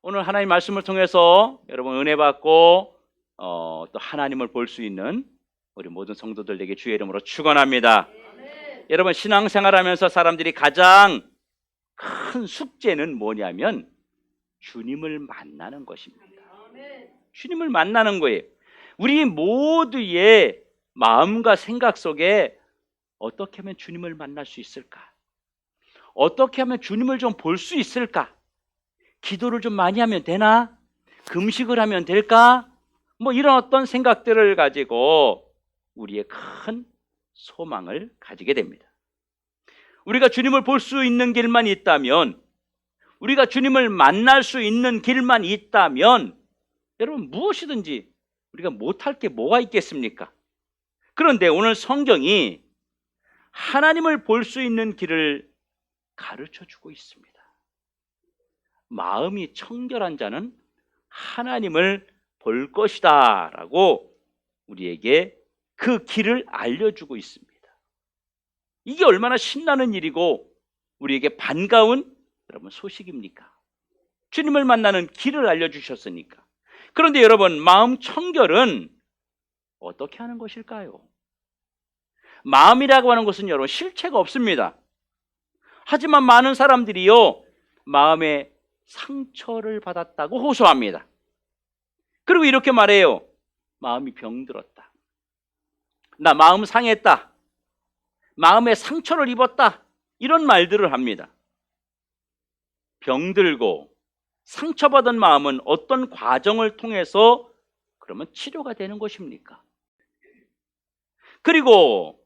오늘 하나님 말씀을 통해서 여러분 은혜 받고 또 하나님을 볼 수 있는 우리 모든 성도들에게 주의 이름으로 축원합니다. 여러분 신앙생활하면서 사람들이 가장 큰 숙제는 뭐냐면 주님을 만나는 것입니다. 주님을 만나는 거예요. 우리 모두의 마음과 생각 속에 어떻게 하면 주님을 만날 수 있을까? 어떻게 하면 주님을 좀 볼 수 있을까? 기도를 좀 많이 하면 되나? 금식을 하면 될까? 뭐 이런 어떤 생각들을 가지고 우리의 큰 소망을 가지게 됩니다. 우리가 주님을 볼 수 있는 길만 있다면, 우리가 주님을 만날 수 있는 길만 있다면 여러분 무엇이든지 우리가 못할 게 뭐가 있겠습니까? 그런데 오늘 성경이 하나님을 볼 수 있는 길을 가르쳐 주고 있습니다. 마음이 청결한 자는 하나님을 볼 것이다 라고 우리에게 그 길을 알려주고 있습니다. 이게 얼마나 신나는 일이고 우리에게 반가운 여러분 소식입니까? 주님을 만나는 길을 알려주셨으니까. 그런데 여러분 마음 청결은 어떻게 하는 것일까요? 마음이라고 하는 것은 여러분 실체가 없습니다. 하지만 많은 사람들이요 마음에 상처를 받았다고 호소합니다. 그리고 이렇게 말해요. 마음이 병들었다. 나 마음 상했다. 마음에 상처를 입었다. 이런 말들을 합니다. 병들고 상처받은 마음은 어떤 과정을 통해서 그러면 치료가 되는 것입니까? 그리고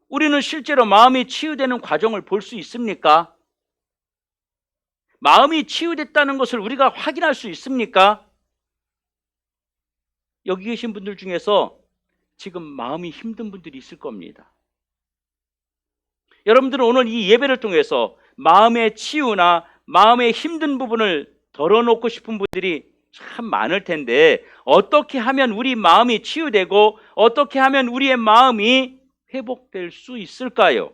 우리는 실제로 마음이 치유되는 과정을 볼 수 있습니까? 마음이 치유됐다는 것을 우리가 확인할 수 있습니까? 여기 계신 분들 중에서 지금 마음이 힘든 분들이 있을 겁니다. 여러분들은 오늘 이 예배를 통해서 마음의 치유나 마음의 힘든 부분을 덜어놓고 싶은 분들이 참 많을 텐데 어떻게 하면 우리 마음이 치유되고 어떻게 하면 우리의 마음이 회복될 수 있을까요?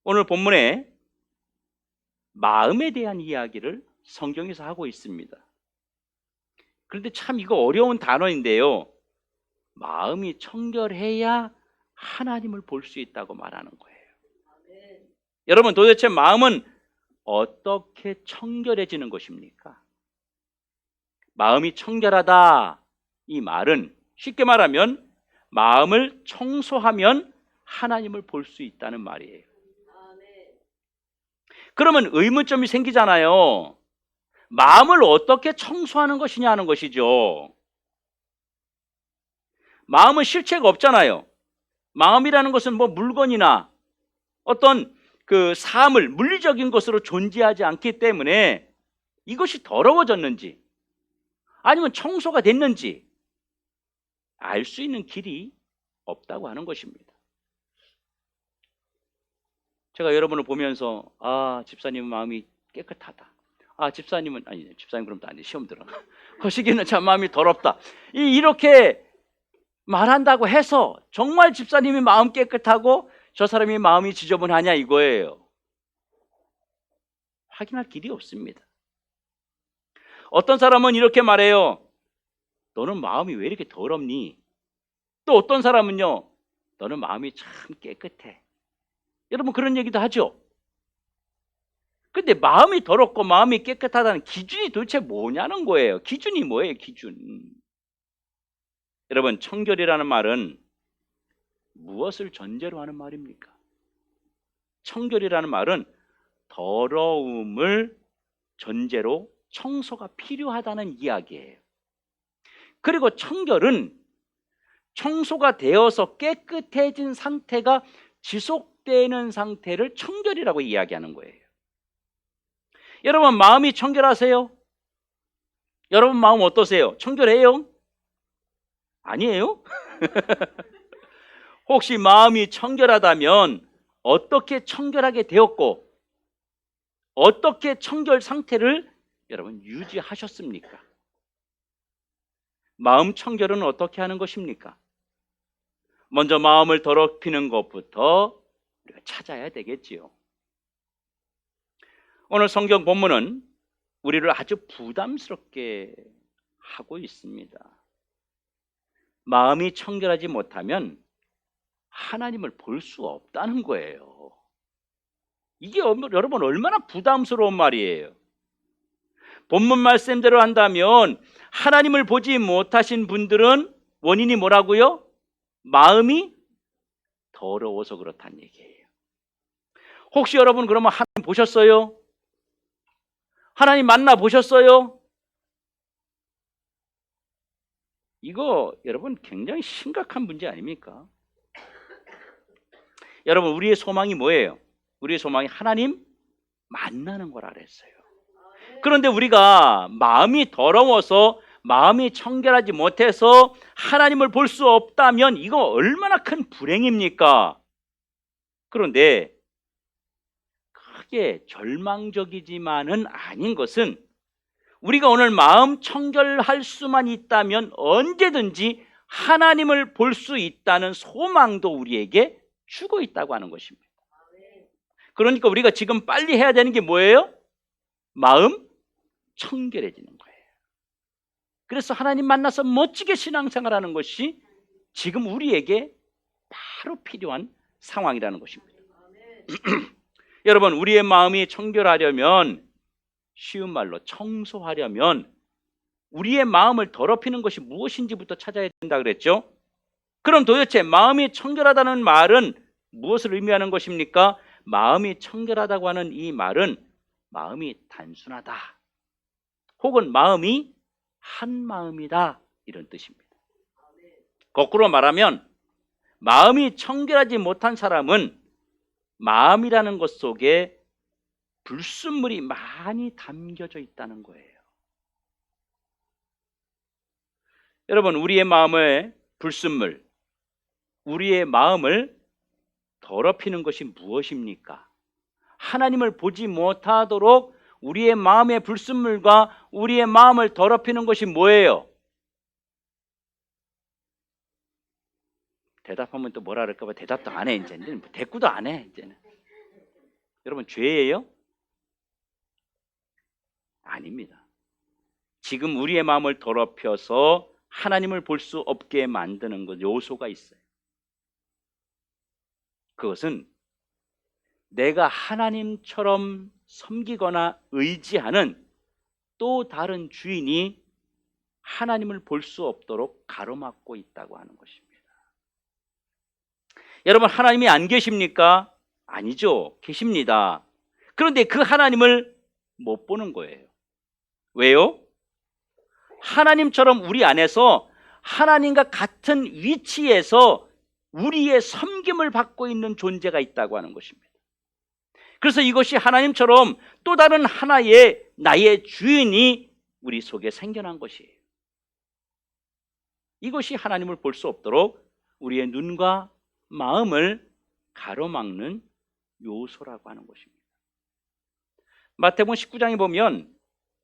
오늘 본문에 마음에 대한 이야기를 성경에서 하고 있습니다. 그런데 참 이거 어려운 단어인데요. 마음이 청결해야 하나님을 볼 수 있다고 말하는 거예요. 여러분 도대체 마음은 어떻게 청결해지는 것입니까? 마음이 청결하다 이 말은 쉽게 말하면 마음을 청소하면 하나님을 볼 수 있다는 말이에요. 그러면 의문점이 생기잖아요. 마음을 어떻게 청소하는 것이냐 하는 것이죠. 마음은 실체가 없잖아요. 마음이라는 것은 뭐 물건이나 어떤 그 사물, 물리적인 것으로 존재하지 않기 때문에 이것이 더러워졌는지 아니면 청소가 됐는지 알 수 있는 길이 없다고 하는 것입니다. 제가 여러분을 보면서 집사님 마음이 깨끗하다. 집사님은 집사님 그럼 또 아니 시험 들어. 거시기는 참 마음이 더럽다. 이렇게 말한다고 해서 정말 집사님이 마음 깨끗하고 저 사람이 마음이 지저분하냐 이거예요. 확인할 길이 없습니다. 어떤 사람은 이렇게 말해요. 너는 마음이 왜 이렇게 더럽니? 또 어떤 사람은요. 너는 마음이 참 깨끗해. 여러분 그런 얘기도 하죠. 근데 마음이 더럽고 마음이 깨끗하다는 기준이 도대체 뭐냐는 거예요. 기준이 뭐예요? 기준. 여러분 청결이라는 말은 무엇을 전제로 하는 말입니까? 청결이라는 말은 더러움을 전제로 청소가 필요하다는 이야기예요. 그리고 청결은 청소가 되어서 깨끗해진 상태가 지속되는 상태를 청결이라고 이야기하는 거예요. 여러분 마음이 청결하세요? 여러분 마음 어떠세요? 청결해요? 아니에요? 혹시 마음이 청결하다면 어떻게 청결하게 되었고 어떻게 청결 상태를 여러분 유지하셨습니까? 마음 청결은 어떻게 하는 것입니까? 먼저 마음을 더럽히는 것부터 우리가 찾아야 되겠지요. 오늘 성경 본문은 우리를 아주 부담스럽게 하고 있습니다. 마음이 청결하지 못하면 하나님을 볼 수 없다는 거예요. 이게 여러분 얼마나 부담스러운 말이에요. 본문 말씀대로 한다면 하나님을 보지 못하신 분들은 원인이 뭐라고요? 마음이 더러워서 그렇다는 얘기예요. 혹시 여러분 그러면 하나님 보셨어요? 하나님 만나 보셨어요? 이거 여러분 굉장히 심각한 문제 아닙니까? 여러분 우리의 소망이 뭐예요? 우리의 소망이 하나님 만나는 거라 그랬어요. 그런데 우리가 마음이 더러워서 마음이 청결하지 못해서 하나님을 볼 수 없다면 이거 얼마나 큰 불행입니까? 그런데 크게 절망적이지만은 아닌 것은 우리가 오늘 마음 청결할 수만 있다면 언제든지 하나님을 볼 수 있다는 소망도 우리에게 주고 있다고 하는 것입니다. 그러니까 우리가 지금 빨리 해야 되는 게 뭐예요? 마음 청결해지는 거예요. 그래서 하나님 만나서 멋지게 신앙생활하는 것이 지금 우리에게 바로 필요한 상황이라는 것입니다. 여러분 우리의 마음이 청결하려면 쉬운 말로 청소하려면 우리의 마음을 더럽히는 것이 무엇인지부터 찾아야 된다 그랬죠. 그럼 도대체 마음이 청결하다는 말은 무엇을 의미하는 것입니까? 마음이 청결하다고 하는 이 말은 마음이 단순하다 혹은 마음이 한 마음이다 이런 뜻입니다. 거꾸로 말하면 마음이 청결하지 못한 사람은 마음이라는 것 속에 불순물이 많이 담겨져 있다는 거예요. 여러분 우리의 마음의 불순물, 우리의 마음을 더럽히는 것이 무엇입니까? 하나님을 보지 못하도록 우리의 마음의 불순물과 우리의 마음을 더럽히는 것이 뭐예요? 대답하면 또 뭐라 그럴까 봐 대답도 안 해. 이제는 대꾸도 안 해. 이제는 여러분 죄예요? 아닙니다. 지금 우리의 마음을 더럽혀서 하나님을 볼 수 없게 만드는 것 요소가 있어요. 그것은 내가 하나님처럼 섬기거나 의지하는 또 다른 주인이 하나님을 볼 수 없도록 가로막고 있다고 하는 것입니다. 여러분 하나님이 안 계십니까? 아니죠. 계십니다. 그런데 그 하나님을 못 보는 거예요. 왜요? 하나님처럼 우리 안에서 하나님과 같은 위치에서 우리의 섬김을 받고 있는 존재가 있다고 하는 것입니다. 그래서 이것이 하나님처럼 또 다른 하나의 나의 주인이 우리 속에 생겨난 것이에요. 이것이 하나님을 볼 수 없도록 우리의 눈과 마음을 가로막는 요소라고 하는 것입니다. 마태복음 19장에 보면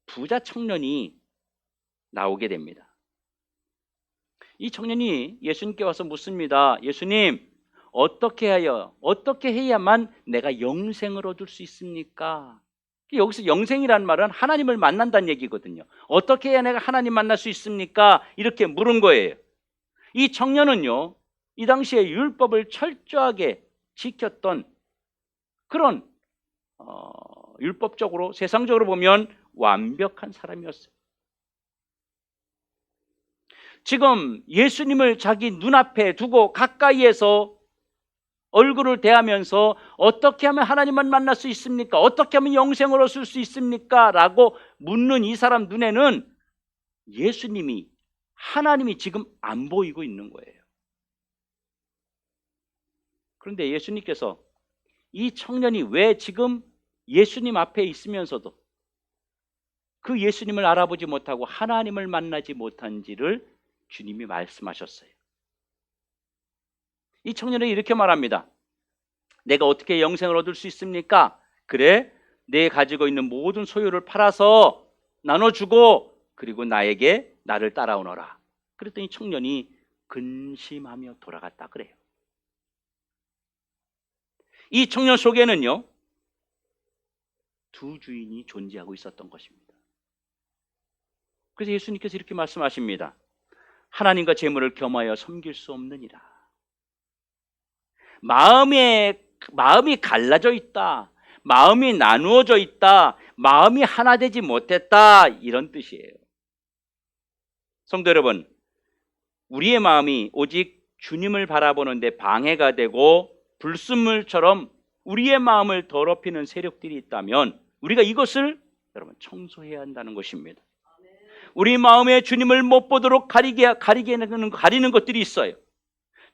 부자 청년이 나오게 됩니다. 이 청년이 예수님께 와서 묻습니다. 예수님, 어떻게 해야만 내가 영생을 얻을 수 있습니까? 여기서 영생이라는 말은 하나님을 만난다는 얘기거든요. 어떻게 해야 내가 하나님 만날 수 있습니까? 이렇게 물은 거예요. 이 청년은요, 이 당시에 율법을 철저하게 지켰던 그런 율법적으로 세상적으로 보면 완벽한 사람이었어요. 지금 예수님을 자기 눈앞에 두고 가까이에서 얼굴을 대하면서 어떻게 하면 하나님을 만날 수 있습니까? 어떻게 하면 영생을 얻을 수 있습니까? 라고 묻는 이 사람 눈에는 예수님이 하나님이 지금 안 보이고 있는 거예요. 그런데 예수님께서 이 청년이 왜 지금 예수님 앞에 있으면서도 그 예수님을 알아보지 못하고 하나님을 만나지 못한지를 주님이 말씀하셨어요. 이 청년은 이렇게 말합니다. 내가 어떻게 영생을 얻을 수 있습니까? 그래, 내 가지고 있는 모든 소유를 팔아서 나눠주고 그리고 나를 따라오너라. 그랬더니 청년이 근심하며 돌아갔다 그래요. 이 청년 속에는요, 두 주인이 존재하고 있었던 것입니다. 그래서 예수님께서 이렇게 말씀하십니다. 하나님과 재물을 겸하여 섬길 수 없느니라. 마음이 갈라져 있다. 마음이 나누어져 있다. 마음이 하나 되지 못했다. 이런 뜻이에요. 성도 여러분, 우리의 마음이 오직 주님을 바라보는데 방해가 되고 불순물처럼 우리의 마음을 더럽히는 세력들이 있다면 우리가 이것을 여러분 청소해야 한다는 것입니다. 우리 마음에 주님을 못 보도록 가리는 것들이 있어요.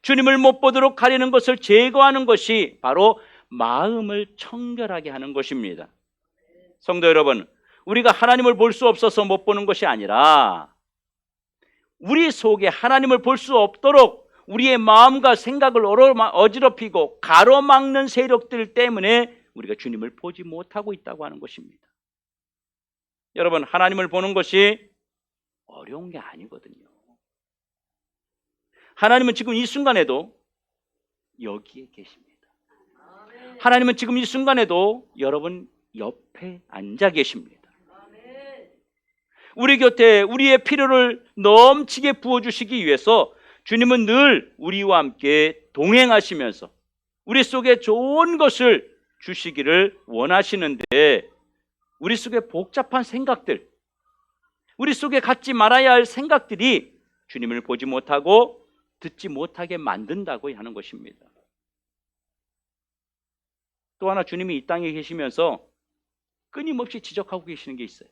주님을 못 보도록 가리는 것을 제거하는 것이 바로 마음을 청결하게 하는 것입니다. 성도 여러분, 우리가 하나님을 볼 수 없어서 못 보는 것이 아니라 우리 속에 하나님을 볼 수 없도록 우리의 마음과 생각을 어지럽히고 가로막는 세력들 때문에 우리가 주님을 보지 못하고 있다고 하는 것입니다. 여러분, 하나님을 보는 것이 어려운 게 아니거든요. 하나님은 지금 이 순간에도 여기에 계십니다. 하나님은 지금 이 순간에도 여러분 옆에 앉아 계십니다. 우리 곁에 우리의 필요를 넘치게 부어주시기 위해서 주님은 늘 우리와 함께 동행하시면서 우리 속에 좋은 것을 주시기를 원하시는데, 우리 속에 복잡한 생각들, 우리 속에 갖지 말아야 할 생각들이 주님을 보지 못하고 듣지 못하게 만든다고 하는 것입니다. 또 하나, 주님이 이 땅에 계시면서 끊임없이 지적하고 계시는 게 있어요.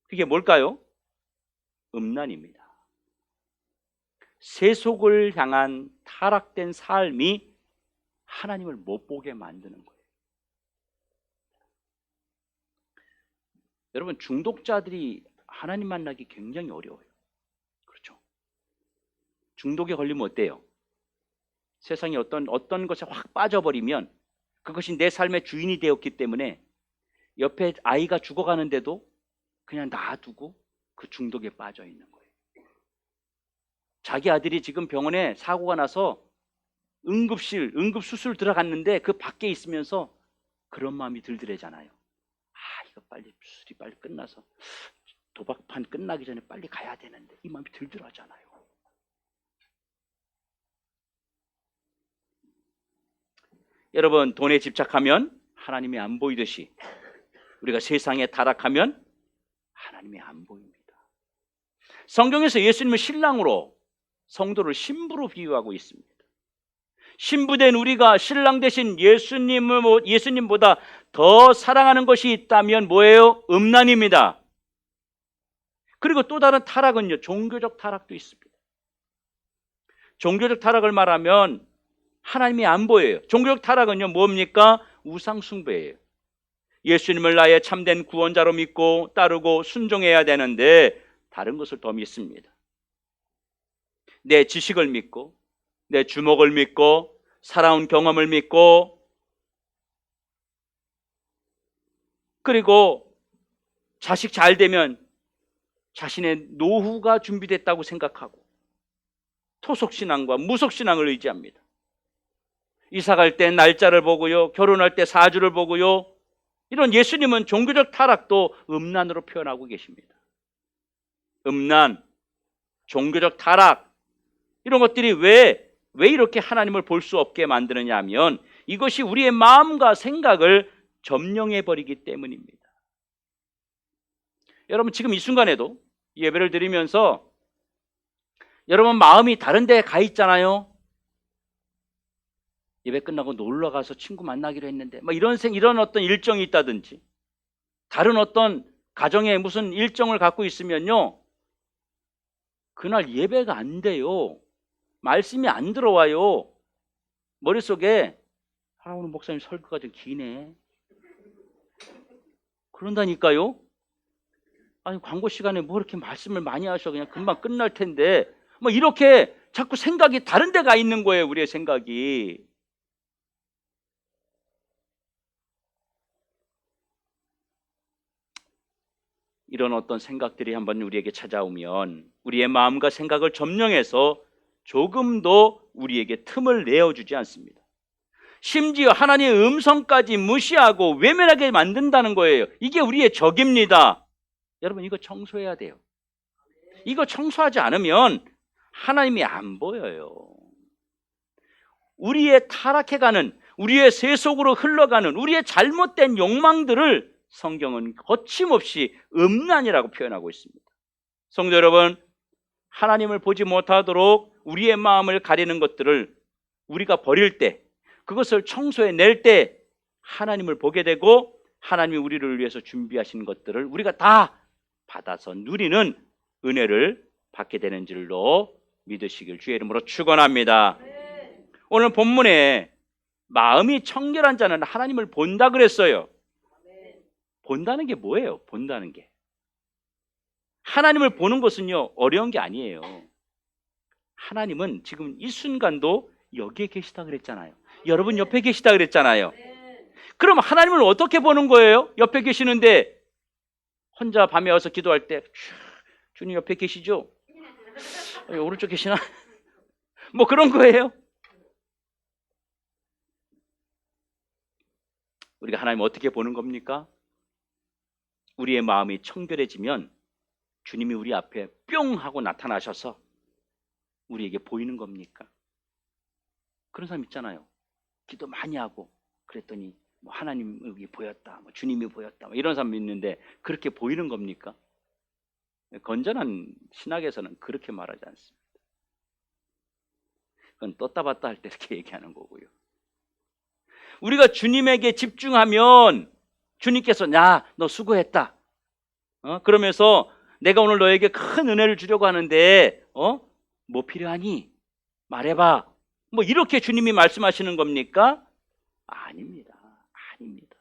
그게 뭘까요? 음란입니다. 세속을 향한 타락된 삶이 하나님을 못 보게 만드는 거예요. 여러분, 중독자들이 하나님 만나기 굉장히 어려워요. 그렇죠? 중독에 걸리면 어때요? 세상에 어떤 것에 확 빠져버리면 그것이 내 삶의 주인이 되었기 때문에 옆에 아이가 죽어가는데도 그냥 놔두고 그 중독에 빠져 있는 거예요. 자기 아들이 지금 병원에 사고가 나서 응급수술 들어갔는데 그 밖에 있으면서 그런 마음이 들더래잖아요. 이거 수술이 빨리 끝나서 도박판 끝나기 전에 빨리 가야 되는데, 이 마음이 들더라잖아요. 여러분, 돈에 집착하면 하나님이 안 보이듯이 우리가 세상에 타락하면 하나님이 안 보입니다. 성경에서 예수님은 신랑으로, 성도를 신부로 비유하고 있습니다. 신부된 우리가 신랑 되신 예수님보다 더 사랑하는 것이 있다면 뭐예요? 음란입니다. 그리고 또 다른 타락은요, 종교적 타락도 있습니다. 종교적 타락을 말하면 하나님이 안 보여요. 종교적 타락은요, 뭡니까? 우상 숭배예요. 예수님을 나의 참된 구원자로 믿고 따르고 순종해야 되는데 다른 것을 더 믿습니다. 내 지식을 믿고, 내 주목을 믿고, 살아온 경험을 믿고, 그리고 자식 잘 되면 자신의 노후가 준비됐다고 생각하고 토속신앙과 무속신앙을 의지합니다. 이사 갈 때 날짜를 보고요, 결혼할 때 사주를 보고요. 이런 예수님은 종교적 타락도 음란으로 표현하고 계십니다. 음란, 종교적 타락, 이런 것들이 왜 이렇게 하나님을 볼 수 없게 만드느냐 하면 이것이 우리의 마음과 생각을 점령해버리기 때문입니다. 여러분, 지금 이 순간에도 예배를 드리면서 여러분 마음이 다른 데에 가 있잖아요. 예배 끝나고 놀러 가서 친구 만나기로 했는데 이런 어떤 일정이 있다든지, 다른 어떤 가정에 무슨 일정을 갖고 있으면요, 그날 예배가 안 돼요. 말씀이 안 들어와요. 머릿속에 오늘 목사님 설교가 좀 기네, 그런다니까요. 광고 시간에 뭐 이렇게 말씀을 많이 하셔, 그냥 금방 끝날 텐데, 이렇게 자꾸 생각이 다른 데 가 있는 거예요. 우리의 생각이. 이런 어떤 생각들이 한번 우리에게 찾아오면 우리의 마음과 생각을 점령해서 조금도 우리에게 틈을 내어주지 않습니다. 심지어 하나님의 음성까지 무시하고 외면하게 만든다는 거예요. 이게 우리의 적입니다. 여러분 이거 청소해야 돼요. 이거 청소하지 않으면 하나님이 안 보여요. 우리의 타락해가는, 우리의 세속으로 흘러가는 우리의 잘못된 욕망들을 성경은 거침없이 음란이라고 표현하고 있습니다. 성도 여러분, 하나님을 보지 못하도록 우리의 마음을 가리는 것들을 우리가 버릴 때, 그것을 청소해낼 때 하나님을 보게 되고 하나님이 우리를 위해서 준비하신 것들을 우리가 다 받아서 누리는 은혜를 받게 되는 줄로 믿으시길 주의 이름으로 축원합니다. 오늘 본문에 마음이 청결한 자는 하나님을 본다 그랬어요. 본다는 게 뭐예요? 본다는 게 하나님을 보는 것은요 어려운 게 아니에요. 하나님은 지금 이 순간도 여기에 계시다 그랬잖아요. 여러분 옆에 계시다 그랬잖아요. 그럼 하나님을 어떻게 보는 거예요? 옆에 계시는데 혼자 밤에 와서 기도할 때 주님 옆에 계시죠? 오른쪽 계시나? 뭐 그런 거예요? 우리가 하나님을 어떻게 보는 겁니까? 우리의 마음이 청결해지면 주님이 우리 앞에 뿅 하고 나타나셔서 우리에게 보이는 겁니까? 그런 사람 있잖아요. 기도 많이 하고 그랬더니 뭐 하나님이 보였다, 뭐 주님이 보였다, 뭐 이런 사람이 있는데 그렇게 보이는 겁니까? 건전한 신학에서는 그렇게 말하지 않습니다. 그건 떴다 봤다 할 때 이렇게 얘기하는 거고요. 우리가 주님에게 집중하면 주님께서 야, 너 수고했다. 그러면서 내가 오늘 너에게 큰 은혜를 주려고 하는데 뭐 필요하니? 말해봐. 뭐 이렇게 주님이 말씀하시는 겁니까? 아닙니다. 아닙니다.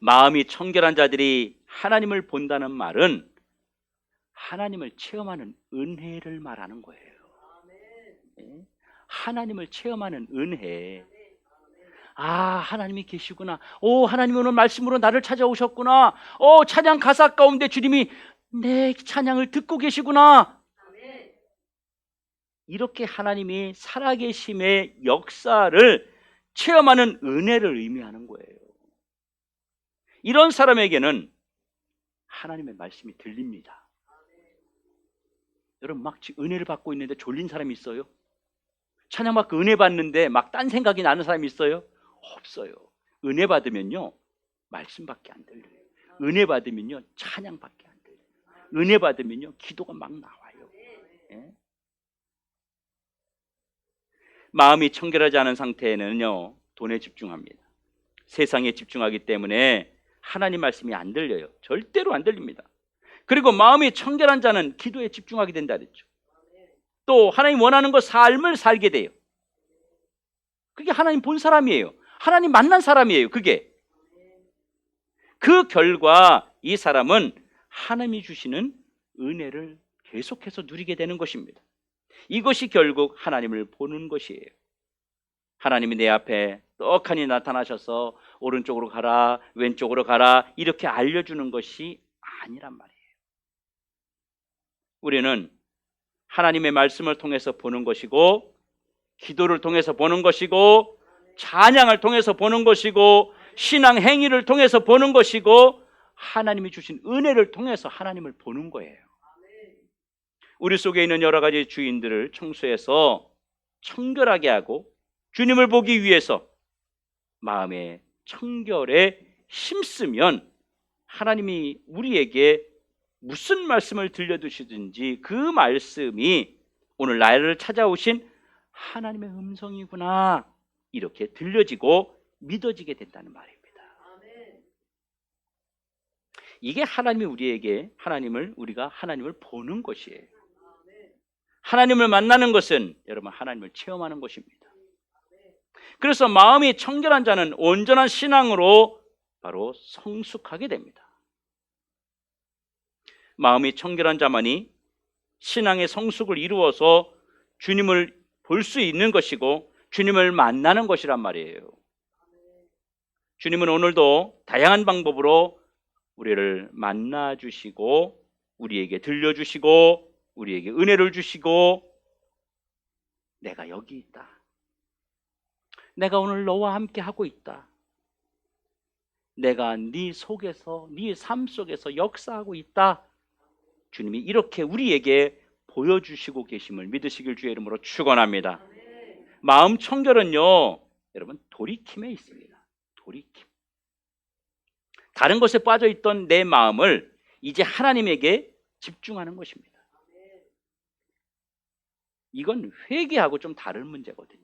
마음이 청결한 자들이 하나님을 본다는 말은 하나님을 체험하는 은혜를 말하는 거예요. 하나님을 체험하는 은혜. 아, 하나님이 계시구나. 오, 하나님이 오늘 말씀으로 나를 찾아오셨구나. 오, 찬양 가사 가운데 주님이 내 찬양을 듣고 계시구나. 이렇게 하나님이 살아계심의 역사를 체험하는 은혜를 의미하는 거예요. 이런 사람에게는 하나님의 말씀이 들립니다. 여러분 막 은혜를 받고 있는데 졸린 사람이 있어요? 찬양 받고 은혜 받는데 막 딴 생각이 나는 사람이 있어요? 없어요. 은혜 받으면요 말씀밖에 안 들려요. 은혜 받으면요 찬양밖에 안 들려요. 은혜 받으면요 기도가 막 나와요. 예? 마음이 청결하지 않은 상태에는요 돈에 집중합니다. 세상에 집중하기 때문에 하나님 말씀이 안 들려요. 절대로 안 들립니다. 그리고 마음이 청결한 자는 기도에 집중하게 된다 그랬죠. 또 하나님 원하는 것 삶을 살게 돼요. 그게 하나님 본 사람이에요. 하나님 만난 사람이에요. 그게 그 결과 이 사람은 하나님이 주시는 은혜를 계속해서 누리게 되는 것입니다. 이것이 결국 하나님을 보는 것이에요. 하나님이 내 앞에 떡하니 나타나셔서 오른쪽으로 가라, 왼쪽으로 가라 이렇게 알려주는 것이 아니란 말이에요. 우리는 하나님의 말씀을 통해서 보는 것이고, 기도를 통해서 보는 것이고, 찬양을 통해서 보는 것이고, 신앙 행위를 통해서 보는 것이고, 하나님이 주신 은혜를 통해서 하나님을 보는 거예요. 우리 속에 있는 여러 가지 주인들을 청소해서 청결하게 하고 주님을 보기 위해서 마음의 청결에 힘쓰면 하나님이 우리에게 무슨 말씀을 들려주시든지 그 말씀이 오늘 나를 찾아오신 하나님의 음성이구나 이렇게 들려지고 믿어지게 된다는 말입니다. 이게 하나님이 우리에게 우리가 하나님을 보는 것이에요. 하나님을 만나는 것은 여러분 하나님을 체험하는 것입니다. 그래서 마음이 청결한 자는 온전한 신앙으로 바로 성숙하게 됩니다. 마음이 청결한 자만이 신앙의 성숙을 이루어서 주님을 볼 수 있는 것이고 주님을 만나는 것이란 말이에요. 주님은 오늘도 다양한 방법으로 우리를 만나주시고 우리에게 들려주시고 우리에게 은혜를 주시고 내가 여기 있다. 내가 오늘 너와 함께 하고 있다. 내가 네 속에서, 네 삶 속에서 역사하고 있다. 주님이 이렇게 우리에게 보여주시고 계심을 믿으시길 주의 이름으로 축원합니다. 마음 청결은요, 여러분, 돌이킴에 있습니다. 돌이킴. 다른 것에 빠져 있던 내 마음을 이제 하나님에게 집중하는 것입니다. 이건 회개하고 좀 다른 문제거든요.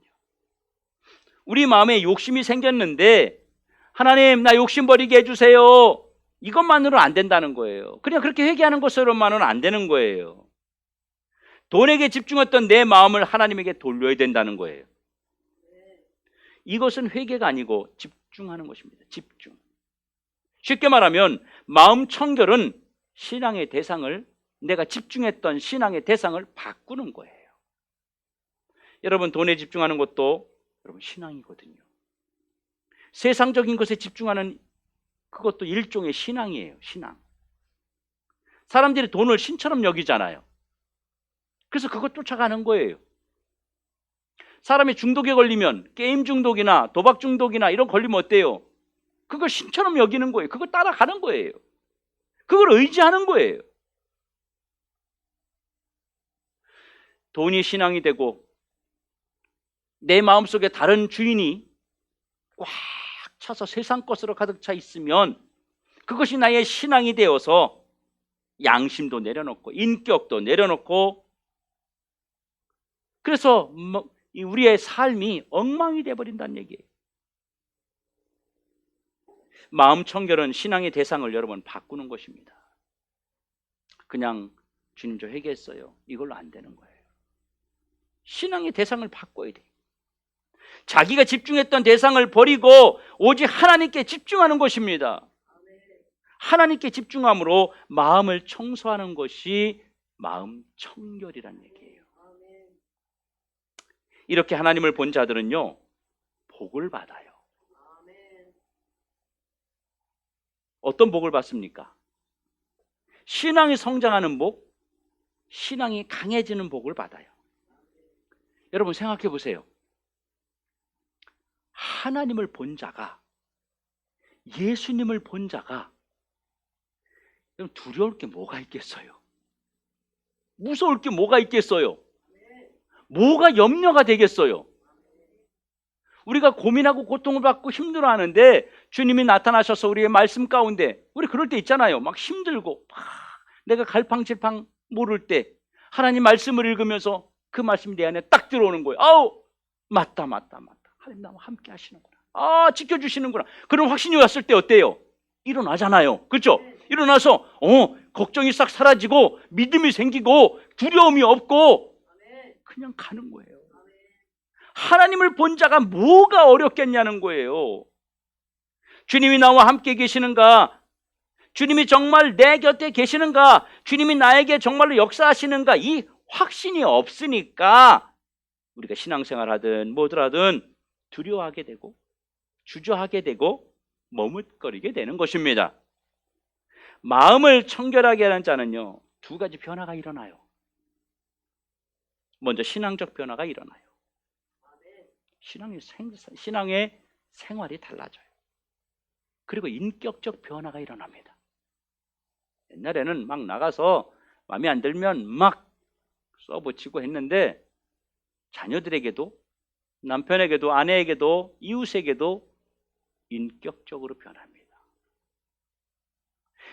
우리 마음에 욕심이 생겼는데 하나님, 나 욕심 버리게 해주세요. 이것만으로는 안 된다는 거예요. 그냥 그렇게 회개하는 것으로만은 안 되는 거예요. 돈에게 집중했던 내 마음을 하나님에게 돌려야 된다는 거예요. 이것은 회개가 아니고 집중하는 것입니다. 집중. 쉽게 말하면 마음 청결은 신앙의 대상을, 내가 집중했던 신앙의 대상을 바꾸는 거예요. 여러분, 돈에 집중하는 것도 여러분 신앙이거든요. 세상적인 것에 집중하는 그것도 일종의 신앙이에요. 신앙. 사람들이 돈을 신처럼 여기잖아요. 그래서 그것 쫓아가는 거예요. 사람이 중독에 걸리면, 게임 중독이나 도박 중독이나 이런 걸리면 어때요? 그걸 신처럼 여기는 거예요. 그걸 따라가는 거예요. 그걸 의지하는 거예요. 돈이 신앙이 되고 내 마음속에 다른 주인이 꽉 차서 세상 것으로 가득 차 있으면 그것이 나의 신앙이 되어서 양심도 내려놓고 인격도 내려놓고, 그래서 우리의 삶이 엉망이 되어버린다는 얘기예요. 마음 청결은 신앙의 대상을 여러분 바꾸는 것입니다. 그냥 주님 저 회개했어요, 이걸로 안 되는 거예요. 신앙의 대상을 바꿔야 돼요. 자기가 집중했던 대상을 버리고 오직 하나님께 집중하는 것입니다. 하나님께 집중함으로 마음을 청소하는 것이 마음 청결이라는 얘기예요. 이렇게 하나님을 본 자들은요, 복을 받아요. 어떤 복을 받습니까? 신앙이 성장하는 복, 신앙이 강해지는 복을 받아요. 여러분 생각해 보세요. 하나님을 본 자가, 예수님을 본 자가 두려울 게 뭐가 있겠어요? 무서울 게 뭐가 있겠어요? 뭐가 염려가 되겠어요? 우리가 고민하고 고통을 받고 힘들어하는데 주님이 나타나셔서 우리의 말씀 가운데, 우리 그럴 때 있잖아요. 막 힘들고 막 내가 갈팡질팡 모를 때 하나님 말씀을 읽으면서 그 말씀이 내 안에 딱 들어오는 거예요. 아우, 맞다. 하나님 나와 함께 하시는구나. 아, 지켜주시는구나. 그런 확신이 왔을 때 어때요? 일어나잖아요. 그렇죠? 일어나서 걱정이 싹 사라지고 믿음이 생기고 두려움이 없고 그냥 가는 거예요. 하나님을 본 자가 뭐가 어렵겠냐는 거예요. 주님이 나와 함께 계시는가? 주님이 정말 내 곁에 계시는가? 주님이 나에게 정말로 역사하시는가? 이 확신이 없으니까 우리가 신앙생활 하든 뭐들 하든 두려워하게 되고 주저하게 되고 머뭇거리게 되는 것입니다. 마음을 청결하게 하는 자는요, 두 가지 변화가 일어나요. 먼저 신앙적 변화가 일어나요. 신앙의 생활이 달라져요. 그리고 인격적 변화가 일어납니다. 옛날에는 막 나가서 마음에 안 들면 막 써붙이고 했는데 자녀들에게도, 남편에게도, 아내에게도, 이웃에게도 인격적으로 변합니다.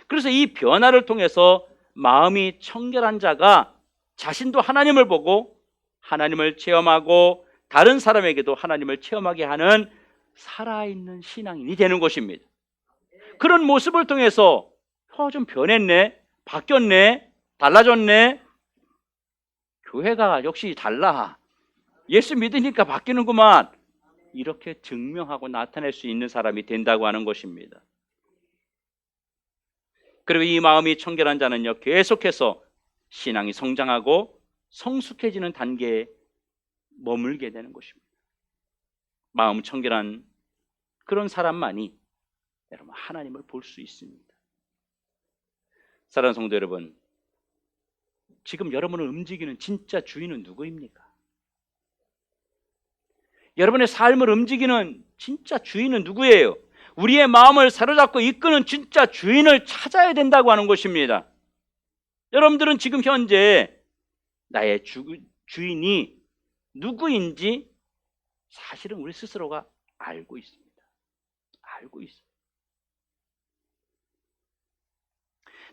그래서 이 변화를 통해서 마음이 청결한 자가 자신도 하나님을 보고 하나님을 체험하고 다른 사람에게도 하나님을 체험하게 하는 살아있는 신앙인이 되는 것입니다. 그런 모습을 통해서 좀 변했네, 바뀌었네, 달라졌네, 교회가 역시 달라, 예수 믿으니까 바뀌는구만, 이렇게 증명하고 나타낼 수 있는 사람이 된다고 하는 것입니다. 그리고 이 마음이 청결한 자는요, 계속해서 신앙이 성장하고 성숙해지는 단계에 머물게 되는 것입니다. 마음 청결한 그런 사람만이 여러분 하나님을 볼 수 있습니다. 사랑하는 성도 여러분, 지금 여러분을 움직이는 진짜 주인은 누구입니까? 여러분의 삶을 움직이는 진짜 주인은 누구예요? 우리의 마음을 사로잡고 이끄는 진짜 주인을 찾아야 된다고 하는 것입니다. 여러분들은 지금 현재 나의 주인이 누구인지 사실은 우리 스스로가 알고 있습니다. 알고 있어요.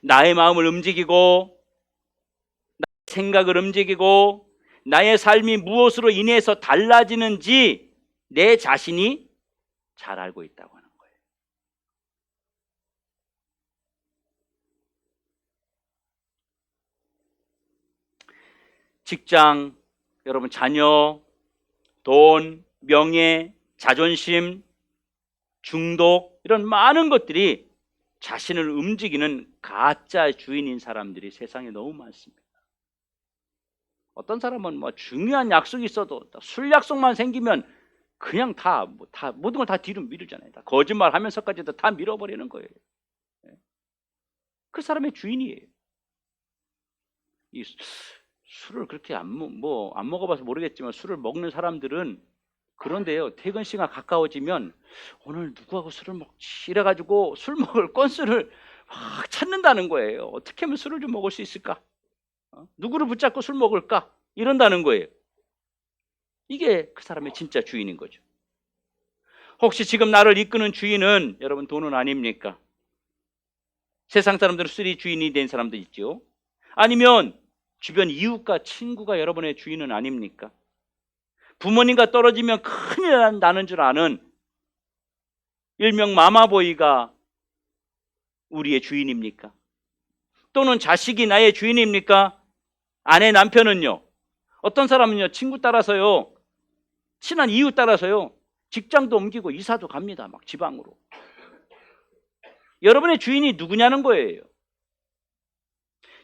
나의 마음을 움직이고 나의 생각을 움직이고 나의 삶이 무엇으로 인해서 달라지는지 내 자신이 잘 알고 있다고 하는 거예요. 직장, 여러분 자녀, 돈, 명예, 자존심, 중독 이런 많은 것들이 자신을 움직이는 가짜 주인인 사람들이 세상에 너무 많습니다. 어떤 사람은 뭐 중요한 약속이 있어도 술 약속만 생기면 그냥 다 모든 걸 다 뒤로 미루잖아요. 다 거짓말하면서까지도 다 밀어버리는 거예요. 그 사람의 주인이에요. 이 술을 그렇게 안 먹어봐서 모르겠지만 술을 먹는 사람들은 그런데요, 퇴근 시간 가까워지면 오늘 누구하고 술을 먹지 이래가지고 술 먹을 건수를 막 찾는다는 거예요. 어떻게 하면 술을 좀 먹을 수 있을까? 누구를 붙잡고 술 먹을까? 이런다는 거예요. 이게 그 사람의 진짜 주인인 거죠. 혹시 지금 나를 이끄는 주인은 여러분 돈은 아닙니까? 세상 사람들은 술이 주인이 된 사람도 있죠. 아니면 주변 이웃과 친구가 여러분의 주인은 아닙니까? 부모님과 떨어지면 큰일 나는 줄 아는 일명 마마보이가 우리의 주인입니까? 또는 자식이 나의 주인입니까? 아내, 남편은요? 어떤 사람은요, 친구 따라서요, 친한 이웃 따라서요, 직장도 옮기고 이사도 갑니다. 막 지방으로. 여러분의 주인이 누구냐는 거예요.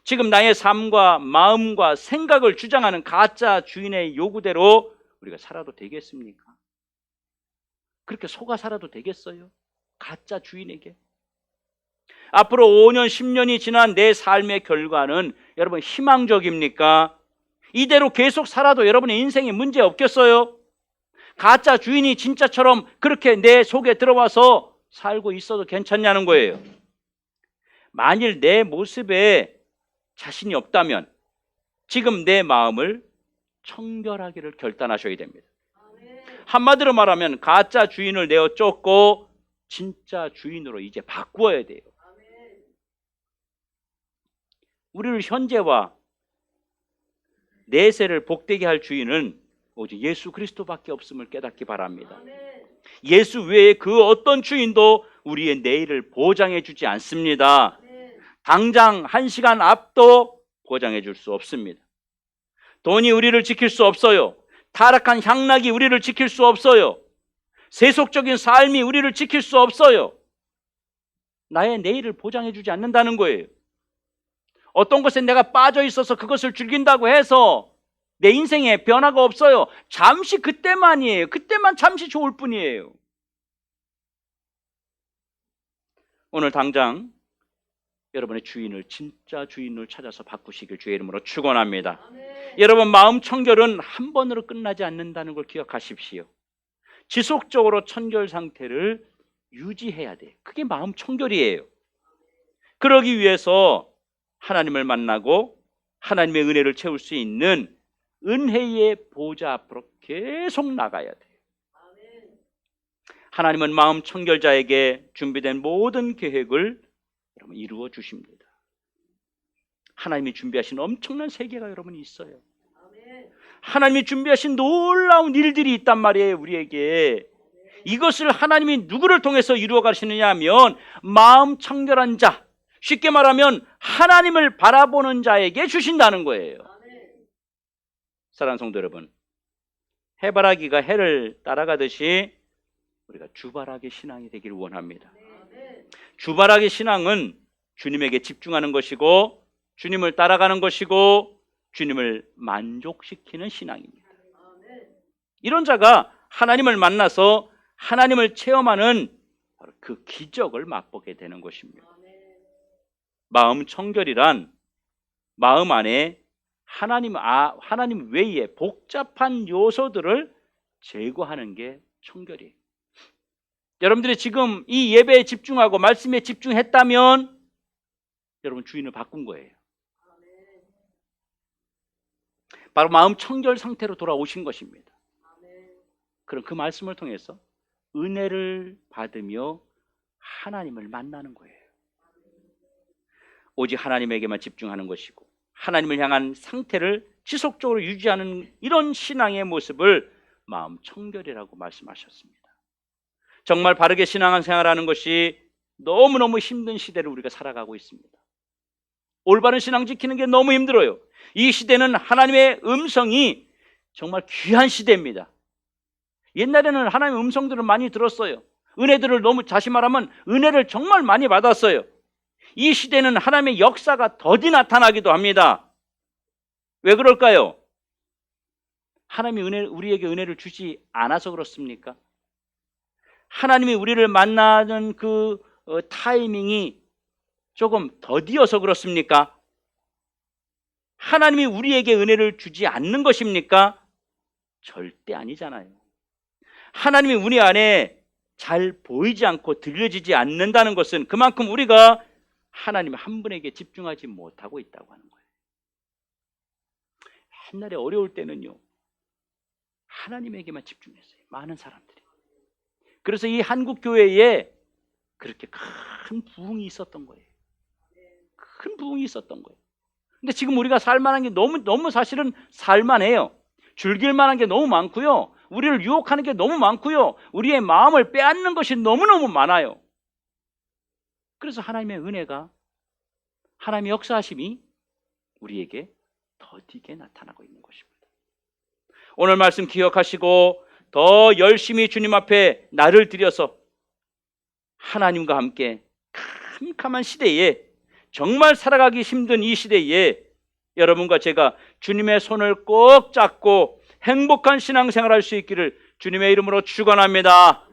지금 나의 삶과 마음과 생각을 주장하는 가짜 주인의 요구대로 우리가 살아도 되겠습니까? 그렇게 속아 살아도 되겠어요? 가짜 주인에게? 앞으로 5년, 10년이 지난 내 삶의 결과는 여러분 희망적입니까? 이대로 계속 살아도 여러분의 인생에 문제 없겠어요? 가짜 주인이 진짜처럼 그렇게 내 속에 들어와서 살고 있어도 괜찮냐는 거예요. 만일 내 모습에 자신이 없다면 지금 내 마음을 청결하기를 결단하셔야 됩니다. 한마디로 말하면 가짜 주인을 내어 쫓고 진짜 주인으로 이제 바꾸어야 돼요. 우리를 현재와 내세를 복되게 할 주인은 오직 예수 그리스도밖에 없음을 깨닫기 바랍니다. 예수 외에 그 어떤 주인도 우리의 내일을 보장해 주지 않습니다. 당장 1시간 앞도 보장해 줄 수 없습니다. 돈이 우리를 지킬 수 없어요. 타락한 향락이 우리를 지킬 수 없어요. 세속적인 삶이 우리를 지킬 수 없어요. 나의 내일을 보장해 주지 않는다는 거예요. 어떤 것에 내가 빠져 있어서 그것을 즐긴다고 해서 내 인생에 변화가 없어요. 잠시 그때만이에요. 그때만 잠시 좋을 뿐이에요. 오늘 당장 여러분의 주인을 진짜 주인을 찾아서 바꾸시길 주의 이름으로 축원합니다. 여러분 마음 청결은 한 번으로 끝나지 않는다는 걸 기억하십시오. 지속적으로 청결 상태를 유지해야 돼요. 그게 마음 청결이에요. 그러기 위해서 하나님을 만나고 하나님의 은혜를 채울 수 있는 은혜의 보좌 앞으로 계속 나가야 돼요. 하나님은 마음 청결자에게 준비된 모든 계획을 여러분 이루어 주십니다. 하나님이 준비하신 엄청난 세계가 여러분이 있어요. 하나님이 준비하신 놀라운 일들이 있단 말이에요. 우리에게 이것을 하나님이 누구를 통해서 이루어 가시느냐 하면 마음 청결한 자, 쉽게 말하면 하나님을 바라보는 자에게 주신다는 거예요. 사랑하는 성도 여러분, 해바라기가 해를 따라가듯이 우리가 주바라기 신앙이 되기를 원합니다. 주바라기 신앙은 주님에게 집중하는 것이고 주님을 따라가는 것이고 주님을 만족시키는 신앙입니다. 이런 자가 하나님을 만나서 하나님을 체험하는 그 기적을 맛보게 되는 것입니다. 마음 청결이란 마음 안에 하나님 외에 복잡한 요소들을 제거하는 게 청결이에요. 여러분들이 지금 이 예배에 집중하고 말씀에 집중했다면 여러분 주인을 바꾼 거예요. 바로 마음 청결 상태로 돌아오신 것입니다. 그럼 그 말씀을 통해서 은혜를 받으며 하나님을 만나는 거예요. 오직 하나님에게만 집중하는 것이고 하나님을 향한 상태를 지속적으로 유지하는 이런 신앙의 모습을 마음 청결이라고 말씀하셨습니다. 정말 바르게 신앙생활하는 것이 너무너무 힘든 시대를 우리가 살아가고 있습니다. 올바른 신앙 지키는 게 너무 힘들어요. 이 시대는 하나님의 음성이 정말 귀한 시대입니다. 옛날에는 하나님의 음성들을 많이 들었어요. 은혜들을 너무, 다시 말하면 은혜를 정말 많이 받았어요. 이 시대는 하나님의 역사가 더디 나타나기도 합니다. 왜 그럴까요? 하나님이 우리에게 은혜를 주지 않아서 그렇습니까? 하나님이 우리를 만나는 그 타이밍이 조금 더디어서 그렇습니까? 하나님이 우리에게 은혜를 주지 않는 것입니까? 절대 아니잖아요. 하나님이 우리 안에 잘 보이지 않고 들려지지 않는다는 것은 그만큼 우리가 하나님 한 분에게 집중하지 못하고 있다고 하는 거예요. 옛날에 어려울 때는요, 하나님에게만 집중했어요. 많은 사람들이. 그래서 이 한국 교회에 그렇게 큰 부흥이 있었던 거예요. 큰 부흥이 있었던 거예요. 근데 지금 우리가 살만한 게 너무 사실은 살만해요. 즐길 만한 게 너무 많고요. 우리를 유혹하는 게 너무 많고요. 우리의 마음을 빼앗는 것이 너무너무 많아요. 그래서 하나님의 은혜가, 하나님의 역사하심이 우리에게 더디게 나타나고 있는 것입니다. 오늘 말씀 기억하시고 더 열심히 주님 앞에 나를 들여서 하나님과 함께 캄캄한 시대에, 정말 살아가기 힘든 이 시대에 여러분과 제가 주님의 손을 꼭 잡고 행복한 신앙생활 할 수 있기를 주님의 이름으로 축원합니다.